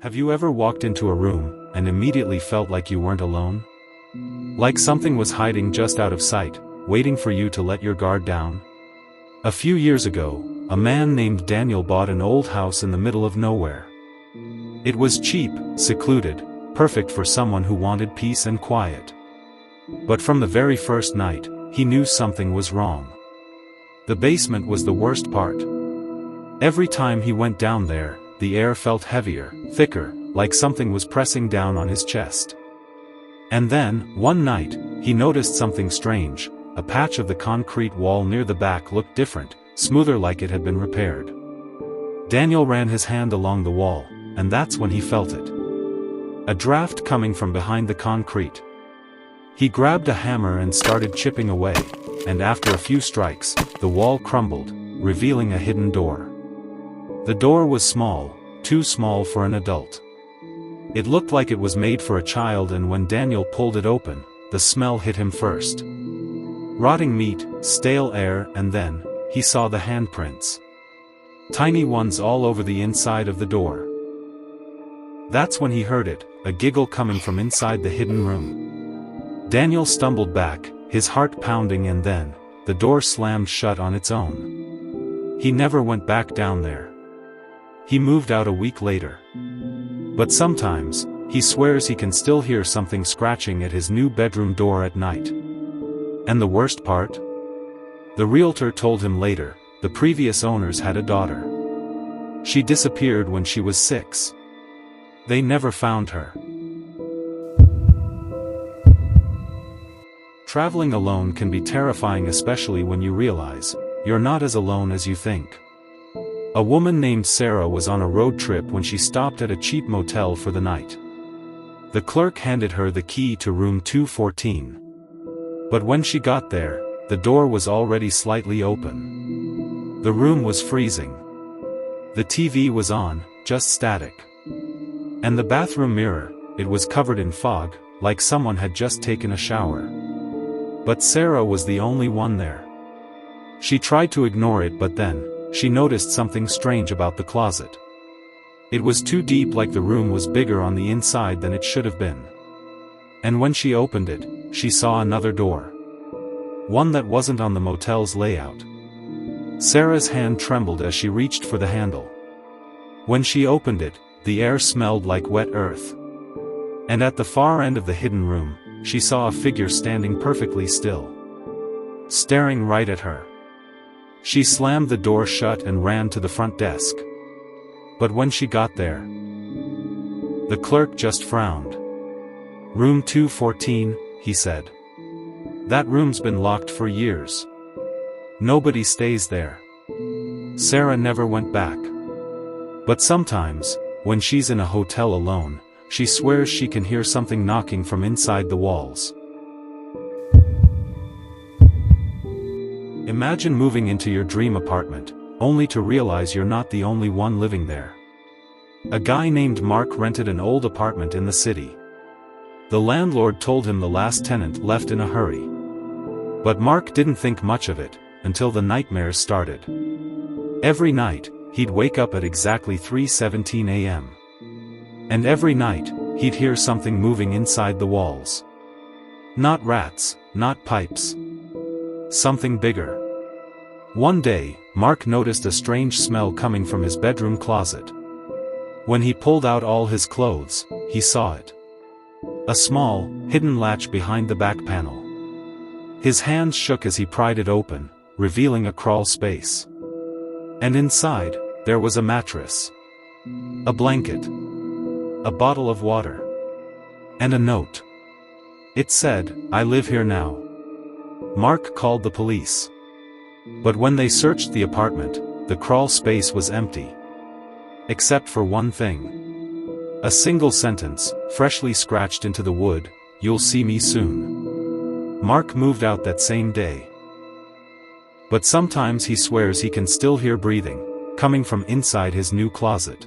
Have you ever walked into a room and immediately felt like you weren't alone? Like something was hiding just out of sight, waiting for you to let your guard down? A few years ago, a man named Daniel bought an old house in the middle of nowhere. It was cheap, secluded, perfect for someone who wanted peace and quiet. But from the very first night, he knew something was wrong. The basement was the worst part. Every time he went down there, the air felt heavier, thicker, like something was pressing down on his chest. And then, one night, he noticed something strange. A patch of the concrete wall near the back looked different, smoother, like it had been repaired. Daniel ran his hand along the wall, and that's when he felt it. A draft coming from behind the concrete. He grabbed a hammer and started chipping away, and after a few strikes, the wall crumbled, revealing a hidden door. The door was small, too small for an adult. It looked like it was made for a child, and when Daniel pulled it open, the smell hit him first. Rotting meat, stale air, and then, he saw the handprints. Tiny ones all over the inside of the door. That's when he heard it, a giggle coming from inside the hidden room. Daniel stumbled back, his heart pounding, and then, the door slammed shut on its own. He never went back down there. He moved out a week later. But sometimes, he swears he can still hear something scratching at his new bedroom door at night. And the worst part? The realtor told him later, the previous owners had a daughter. She disappeared when she was 6. They never found her. Traveling alone can be terrifying, especially when you realize you're not as alone as you think. A woman named Sarah was on a road trip when she stopped at a cheap motel for the night. The clerk handed her the key to room 214. But when she got there, the door was already slightly open. The room was freezing. The TV was on, just static. And the bathroom mirror, it was covered in fog, like someone had just taken a shower. But Sarah was the only one there. She tried to ignore it, but then, she noticed something strange about the closet. It was too deep, like the room was bigger on the inside than it should have been. And when she opened it, she saw another door. One that wasn't on the motel's layout. Sarah's hand trembled as she reached for the handle. When she opened it, the air smelled like wet earth. And at the far end of the hidden room, she saw a figure standing perfectly still. Staring right at her. She slammed the door shut and ran to the front desk. But when she got there, the clerk just frowned. "Room 214, he said. "That room's been locked for years. Nobody stays there." Sarah never went back. But sometimes, when she's in a hotel alone, she swears she can hear something knocking from inside the walls. Imagine moving into your dream apartment, only to realize you're not the only one living there. A guy named Mark rented an old apartment in the city. The landlord told him the last tenant left in a hurry. But Mark didn't think much of it, until the nightmares started. Every night, he'd wake up at exactly 3:17 a.m. And every night, he'd hear something moving inside the walls. Not rats, not pipes. Something bigger. One day, Mark noticed a strange smell coming from his bedroom closet. When he pulled out all his clothes, he saw it. A small, hidden latch behind the back panel. His hands shook as he pried it open, revealing a crawl space. And inside, there was a mattress. A blanket. A bottle of water. And a note. It said, "I live here now." Mark called the police. But when they searched the apartment, the crawl space was empty. Except for one thing. A single sentence, freshly scratched into the wood, "You'll see me soon." Mark moved out that same day. But sometimes he swears he can still hear breathing, coming from inside his new closet.